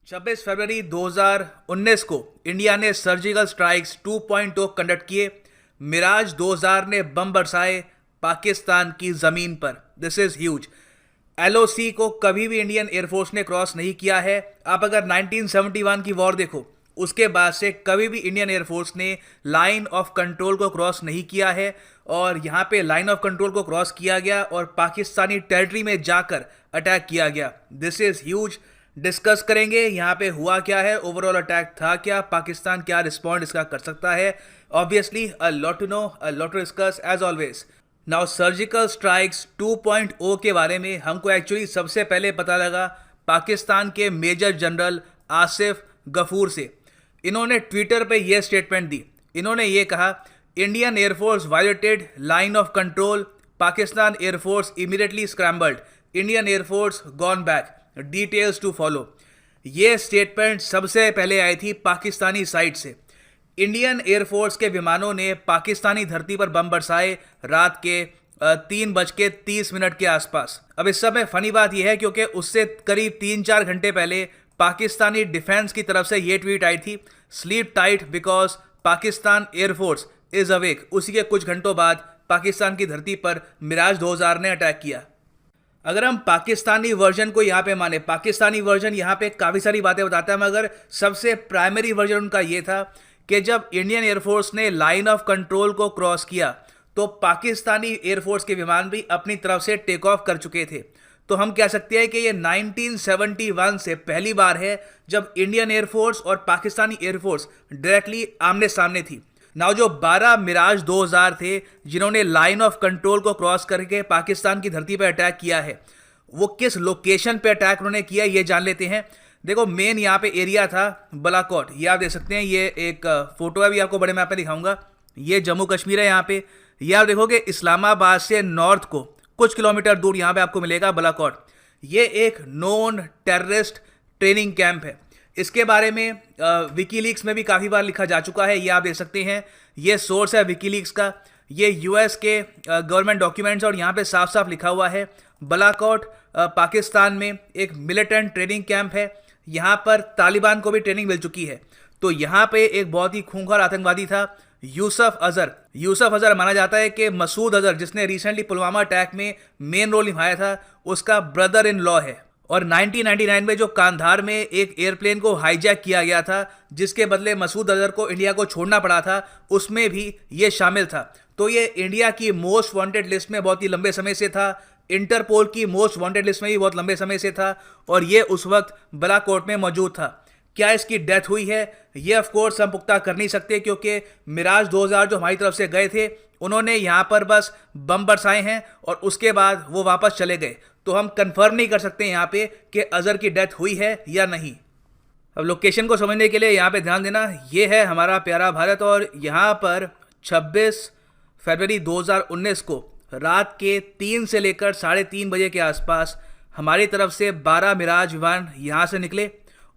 26 फरवरी 2019 को इंडिया ने surgical strikes 2.0 conduct किए। मिराज 2000 ने बम बरसाए पाकिस्तान की जमीन पर। This is huge. एलओसी को कभी भी इंडियन एयरफोर्स ने क्रॉस नहीं किया है। आप अगर 1971 की वॉर देखो, उसके बाद से कभी भी इंडियन एयरफोर्स ने लाइन ऑफ कंट्रोल को क्रॉस नहीं किया है। और यहाँ पे लाइन ऑफ कंट्रोल को क्रॉस किया गया और पाकिस्तानी टेरिटरी में जाकर अटैक किया गया। This is huge. डिस्कस करेंगे यहाँ पे हुआ क्या है, ओवरऑल अटैक था क्या, पाकिस्तान क्या रिस्पॉन्ड इसका कर सकता है। Obviously a lot to know, a lot to discuss as always. Now surgical strikes 2.0 के बारे में हमको एक्चुअली सबसे पहले पता लगा पाकिस्तान के मेजर जनरल आसिफ गफूर से। इन्होंने ट्विटर पे ये स्टेटमेंट दी। इन्होंने ये कहा, Indian air force violated line of control, Pakistan air force immediately scrambled, Indian air force gone back, details to follow. ये स्टेटमेंट सबसे पहले आई थी पाकिस्तानी साइड से। इंडियन एयरफोर्स के विमानों ने पाकिस्तानी धरती पर बम बरसाए रात के 3:30 के आसपास। अब इस समय फनी बात यह है क्योंकि उससे करीब 3-4 घंटे पहले पाकिस्तानी डिफेंस की तरफ से ये ट्वीट आई थी, sleep tight because Pakistan air force is awake. उसी के कुछ घंटों बाद पाकिस्तान की धरती पर मिराज 2000 ने अटैक किया। अगर हम पाकिस्तानी वर्जन को यहाँ पे माने, पाकिस्तानी वर्जन यहाँ पे काफ़ी सारी बातें बताता है, मगर सबसे प्राइमरी वर्जन उनका ये था कि जब इंडियन एयरफोर्स ने लाइन ऑफ कंट्रोल को क्रॉस किया तो पाकिस्तानी एयरफोर्स के विमान भी अपनी तरफ से टेक ऑफ कर चुके थे। तो हम कह सकते हैं कि ये 1971 से पहली बार है जब इंडियन एयरफोर्स और पाकिस्तानी एयरफोर्स डायरेक्टली आमने सामने थी। नाउ जो 12 मिराज 2000 थे जिन्होंने लाइन ऑफ कंट्रोल को क्रॉस करके पाकिस्तान की धरती पर अटैक किया है, वो किस लोकेशन पे अटैक उन्होंने किया ये जान लेते हैं। देखो, मेन यहाँ पे एरिया था बालाकोट। ये आप देख सकते हैं, ये एक फोटो है, भी आपको बड़े मैप पे दिखाऊंगा। ये जम्मू कश्मीर है। यहाँ पे ये आप देखोगे इस्लामाबाद से नॉर्थ को कुछ किलोमीटर दूर यहाँ पे आपको मिलेगा बालाकोट। ये एक नोन टेररिस्ट ट्रेनिंग कैंप है। इसके बारे में विकीलीक्स में भी काफ़ी बार लिखा जा चुका है। ये आप देख सकते हैं, ये सोर्स है विकीलीक्स का। ये यूएस के गवर्नमेंट डॉक्यूमेंट्स और यहाँ पे साफ साफ लिखा हुआ है बालाकोट पाकिस्तान में एक मिलिटेंट ट्रेनिंग कैंप है। यहाँ पर तालिबान को भी ट्रेनिंग मिल चुकी है। तो यहाँ पे एक बहुत ही खूंखार आतंकवादी था यूसुफ अजहर। यूसुफ अजहर माना जाता है कि मसूद अजहर, जिसने रिसेंटली पुलवामा अटैक में मेन रोल निभाया था, उसका ब्रदर इन लॉ है। और 1999 में जो कांधार में एक एयरप्लेन को हाईजैक किया गया था जिसके बदले मसूद अजहर को इंडिया को छोड़ना पड़ा था, उसमें भी ये शामिल था। तो ये इंडिया की मोस्ट वांटेड लिस्ट में बहुत ही लंबे समय से था, इंटरपोल की मोस्ट वांटेड लिस्ट में भी बहुत लंबे समय से था, और ये उस वक्त बालाकोट में मौजूद था। क्या इसकी डेथ हुई है ये ऑफ कोर्स हम पुख्ता कर नहीं सकते क्योंकि मिराज 2000 जो हमारी तरफ से गए थे उन्होंने यहाँ पर बस बम बरसाए हैं और उसके बाद वो वापस चले गए। तो हम कंफर्म नहीं कर सकते यहाँ पे कि अजहर की डेथ हुई है या नहीं। अब लोकेशन को समझने के लिए यहाँ पे ध्यान देना, ये है हमारा प्यारा भारत और यहाँ पर 26 फरवरी 2019 को रात के 3 से लेकर 3:30 बजे के आसपास हमारी तरफ से 12 मिराज विमान यहाँ से निकले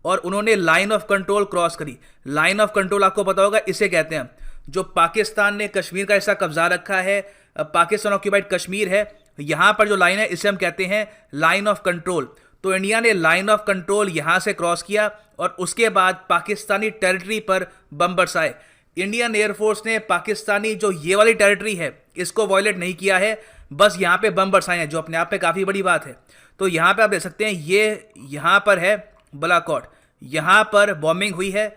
और उन्होंने लाइन ऑफ कंट्रोल क्रॉस करी। लाइन ऑफ कंट्रोल आपको पता होगा, इसे कहते हैं जो पाकिस्तान ने कश्मीर का हिस्सा कब्जा रखा है, पाकिस्तान ऑक्यूपाइड कश्मीर है, यहाँ पर जो लाइन है इसे हम कहते हैं लाइन ऑफ कंट्रोल। तो इंडिया ने लाइन ऑफ कंट्रोल यहाँ से क्रॉस किया और उसके बाद पाकिस्तानी टेरिटरी पर बम बरसाए। इंडियन एयरफोर्स ने पाकिस्तानी जो ये वाली टेरिटरी है इसको वॉयलेट नहीं किया है, बस यहाँ पे बम बरसाए हैं, जो अपने आप में काफ़ी बड़ी बात है। तो यहाँ पे आप देख सकते हैं, ये यहाँ पर है बालाकोट, यहाँ पर बॉम्बिंग हुई है।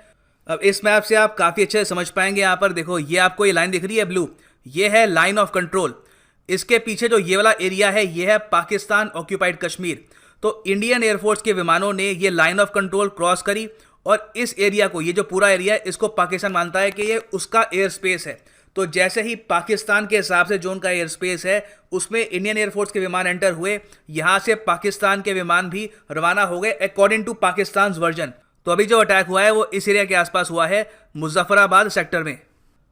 अब इस मैप से आप काफ़ी अच्छे से समझ पाएंगे। यहाँ पर देखो, ये आपको ये लाइन दिख रही है ब्लू, ये है लाइन ऑफ कंट्रोल। इसके पीछे जो ये वाला एरिया है ये है पाकिस्तान ऑक्यूपाइड कश्मीर। तो इंडियन एयरफोर्स के विमानों ने ये लाइन ऑफ कंट्रोल क्रॉस करी और इस एरिया को, ये जो पूरा एरिया है, इसको पाकिस्तान मानता है कि ये उसका एयर स्पेस है। तो जैसे ही पाकिस्तान के हिसाब से जो उनका एयर स्पेस है उसमें इंडियन एयरफोर्स के विमान एंटर हुए, यहाँ से पाकिस्तान के विमान भी रवाना हो गए अकॉर्डिंग टू पाकिस्तान वर्जन। तो अभी जो अटैक हुआ है वो इस एरिया के आसपास हुआ है, मुजफ्फराबाद सेक्टर में।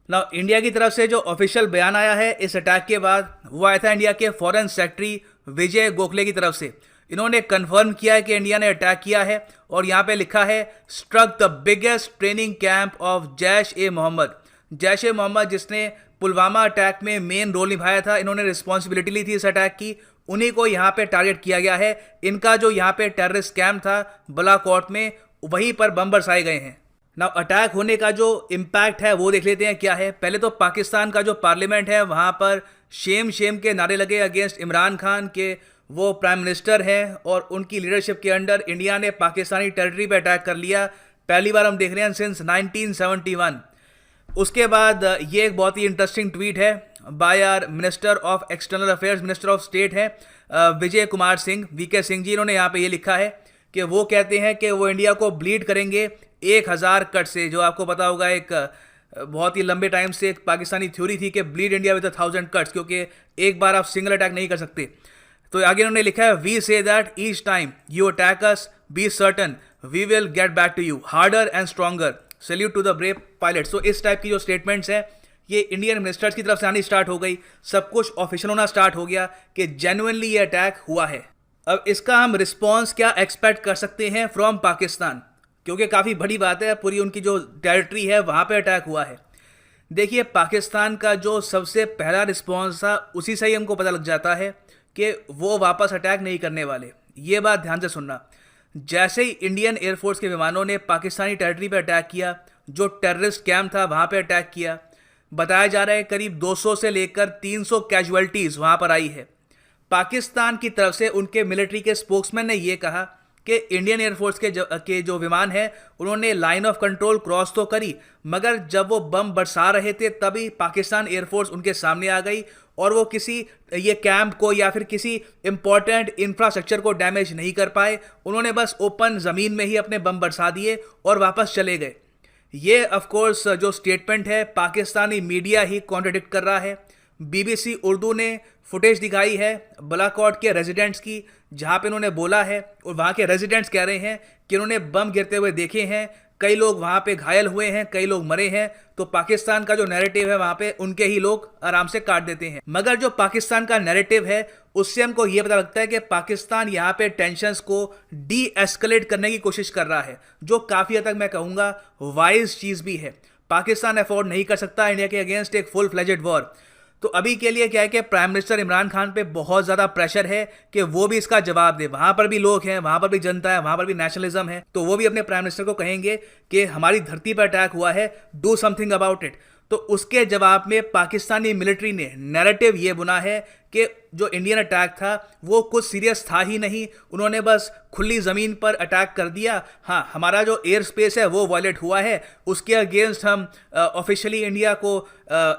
ना इंडिया की तरफ से जो ऑफिशियल बयान आया है इस अटैक के बाद, वो आया था इंडिया के फॉरेन सेक्रेटरी विजय गोखले की तरफ से। इन्होंने कंफर्म किया है कि इंडिया ने अटैक किया है और यहाँ पे लिखा है, struck the biggest training camp of Jaish e Mohammed. Jaish e Mohammed जिसने पुलवामा अटैक में मेन रोल निभाया था, इन्होंने रिस्पॉन्सिबिलिटी ली थी इस अटैक की, उन्हीं को यहाँ पे टारगेट किया गया है। इनका जो यहाँ पे टेररिस्ट कैंप था बालाकोट में, वहीं पर बम बरसाए गए हैं। नाउ अटैक होने का जो इम्पैक्ट है वो देख लेते हैं क्या है। पहले तो पाकिस्तान का जो पार्लियामेंट है वहाँ पर शेम शेम के नारे लगे अगेंस्ट इमरान खान के वो प्राइम मिनिस्टर हैं और उनकी लीडरशिप के अंडर इंडिया ने पाकिस्तानी टेरिटरी पे अटैक कर लिया। पहली बार हम देख रहे हैं सिंस 1971। उसके बाद ये एक बहुत ही इंटरेस्टिंग ट्वीट है by our minister of external affairs, minister of state है विजय कुमार सिंह, वीके सिंह जी। इन्होंने यहाँ पे ये लिखा है कि वो कहते हैं कि वो इंडिया को ब्लीड करेंगे 1000 कट से। जो आपको पता होगा एक बहुत ही लंबे टाइम से एक पाकिस्तानी थ्योरी थी कि ब्लीड इंडिया विद 1000 कट्स, क्योंकि एक बार आप सिंगल अटैक नहीं कर सकते। तो आगे उन्होंने लिखा है we say that each time you attack us be certain we will get back to you harder and stronger, salute to the brave pilots. तो इस टाइप की जो स्टेटमेंट्स हैं ये इंडियन मिनिस्टर्स की तरफ से आनी स्टार्ट हो गई, सब कुछ ऑफिशियल होना स्टार्ट हो गया कि जेन्युइनली ये अटैक हुआ है। अब इसका हम रिस्पॉन्स क्या एक्सपेक्ट कर सकते हैं फ्रॉम पाकिस्तान, क्योंकि काफ़ी बड़ी बात है, पूरी उनकी जो टेरिटरी है वहाँ पे अटैक हुआ है। देखिए पाकिस्तान का जो सबसे पहला रिस्पॉन्स था उसी से ही हमको पता लग जाता है कि वो वापस अटैक नहीं करने वाले। ये बात ध्यान से सुनना, जैसे ही इंडियन एयरफोर्स के विमानों ने पाकिस्तानी टेरिटरी पे अटैक किया, जो टेररिस्ट कैंप था वहाँ पे अटैक किया, बताया जा रहा है करीब 200 से लेकर 300 कैजुअल्टीज़ वहाँ पर आई है। पाकिस्तान की तरफ से उनके मिलिट्री के स्पोक्समैन ने ये कहा कि इंडियन एयरफोर्स के जो विमान हैं उन्होंने लाइन ऑफ कंट्रोल क्रॉस तो करी, मगर जब वो बम बरसा रहे थे तभी पाकिस्तान एयरफोर्स उनके सामने आ गई और वो किसी ये कैंप को या फिर किसी इंपॉर्टेंट इंफ्रास्ट्रक्चर को डैमेज नहीं कर पाए। उन्होंने बस ओपन ज़मीन में ही अपने बम बरसा दिए और वापस चले गए। ये ऑफ कोर्स जो स्टेटमेंट है पाकिस्तानी मीडिया ही कॉन्ट्रडिक्ट कर रहा है। बीबीसी उर्दू ने फुटेज दिखाई है बालाकोट के रेजिडेंट्स की, जहाँ पे उन्होंने बोला है और वहाँ के रेजिडेंट्स कह रहे हैं कि उन्होंने बम गिरते हुए देखे हैं, कई लोग वहाँ पे घायल हुए हैं, कई लोग मरे हैं। तो पाकिस्तान का जो नैरेटिव है वहाँ पे उनके ही लोग आराम से काट देते हैं। मगर जो पाकिस्तान का नैरेटिव है उससे हमको ये पता लगता है कि पाकिस्तान यहाँ पे टेंशन्स को डी एस्केलेट करने की कोशिश कर रहा है, जो काफ़ी हद तक मैं कहूँगा वाइज चीज़ भी है। पाकिस्तान अफोर्ड नहीं कर सकता इंडिया के अगेंस्ट एक फुल फ्लेजेड वॉर। तो अभी के लिए क्या है कि प्राइम मिनिस्टर इमरान खान पे बहुत ज़्यादा प्रेशर है कि वो भी इसका जवाब दे। वहाँ पर भी लोग हैं, वहाँ पर भी जनता है, वहाँ पर भी नेशनलिज्म है, तो वो भी अपने प्राइम मिनिस्टर को कहेंगे कि हमारी धरती पर अटैक हुआ है, डू समथिंग अबाउट इट। तो उसके जवाब में पाकिस्तानी मिलिट्री ने नैरेटिव ये बुना है कि जो इंडियन अटैक था वो कुछ सीरियस था ही नहीं, उन्होंने बस खुली ज़मीन पर अटैक कर दिया। हाँ, हमारा जो एयर स्पेस है वो वायलेट हुआ है, उसके अगेंस्ट हम ऑफिशियली इंडिया को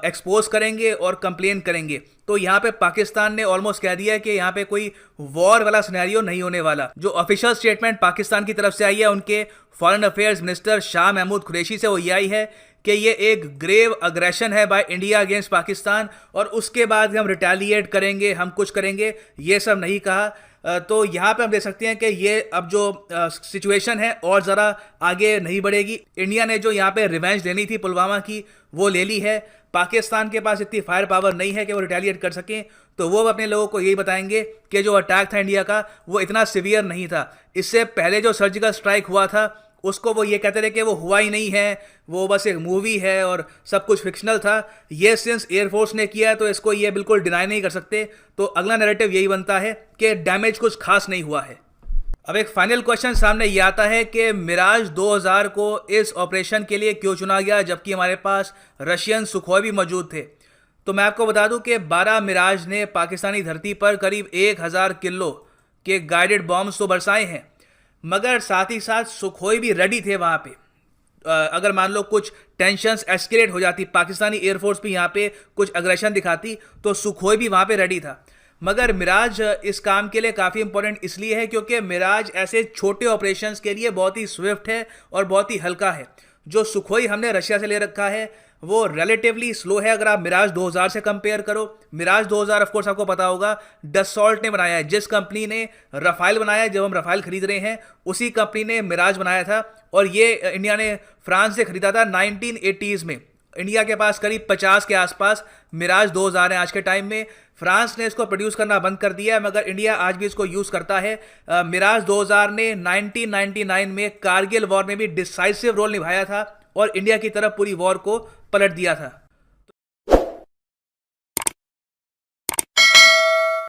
एक्सपोज करेंगे और कंप्लेन करेंगे। तो यहाँ पे पाकिस्तान ने ऑलमोस्ट कह दिया है कि यहाँ पे कोई वॉर वाला सिनेरियो नहीं होने वाला। जो ऑफिशियल स्टेटमेंट पाकिस्तान की तरफ से आई है उनके foreign affairs minister Shah Mahmood Qureshi से, वो ये आई है कि ये एक ग्रेव अग्रेशन है बाय इंडिया अगेंस्ट पाकिस्तान और उसके बाद हम रिटेलिएट करेंगे, हम कुछ करेंगे, ये सब नहीं कहा। तो यहाँ पे हम देख सकते हैं कि ये अब जो सिचुएशन है और ज़रा आगे नहीं बढ़ेगी। इंडिया ने जो यहाँ पे रिवेंज लेनी थी पुलवामा की वो ले ली है। पाकिस्तान के पास इतनी फायर पावर नहीं है कि वो रिटेलिएट कर सकें, तो वो अपने लोगों को यही बताएंगे कि जो अटैक था इंडिया का वो इतना सिवियर नहीं था। इससे पहले जो सर्जिकल स्ट्राइक हुआ था उसको वो ये कहते थे कि वो हुआ ही नहीं है, वो बस एक मूवी है और सब कुछ फिक्शनल था। ये सिंस एयरफोर्स ने किया है तो इसको ये बिल्कुल डिनाई नहीं कर सकते। तो अगला नैरेटिव यही बनता है कि डैमेज कुछ खास नहीं हुआ है। अब एक फाइनल क्वेश्चन सामने ये आता है कि मिराज 2000 को इस ऑपरेशन के लिए क्यों चुना गया जबकि हमारे पास रशियन सुखोई भी मौजूद थे। तो मैं आपको बता दूं कि 12 मिराज ने पाकिस्तानी धरती पर करीब 1000 किलो के गाइडेड बॉम्ब्स तो बरसाए हैं, मगर साथ ही साथ सुखोई भी रेडी थे वहाँ पे। अगर मान लो कुछ टेंशन्स एस्केलेट हो जाती, पाकिस्तानी एयरफोर्स भी यहाँ पे कुछ अग्रेशन दिखाती, तो सुखोई भी वहाँ पे रेडी था। मगर मिराज इस काम के लिए काफ़ी इंपॉर्टेंट इसलिए है क्योंकि मिराज ऐसे छोटे ऑपरेशंस के लिए बहुत ही स्विफ्ट है और बहुत ही हल्का है। जो सुखोई हमने रशिया से ले रखा है वो रिलेटिवली स्लो है अगर आप मिराज 2000 से कंपेयर करो। मिराज 2000 ऑफ कोर्स आपको पता होगा डसॉल्ट ने बनाया है, जिस कंपनी ने रफाइल बनाया, जब हम रफाइल खरीद रहे हैं उसी कंपनी ने मिराज बनाया था और ये इंडिया ने फ्रांस से खरीदा था 1980s में। इंडिया के पास करीब 50 के आसपास मिराज 2000 है आज के टाइम में। फ्रांस ने इसको प्रोड्यूस करना बंद कर दिया है मगर इंडिया आज भी इसको यूज़ करता है। मिराज 2000 ने 1999 में कारगिल वॉर में भी डिसाइसिव रोल निभाया था और इंडिया की तरफ पूरी वॉर को पलट दिया था।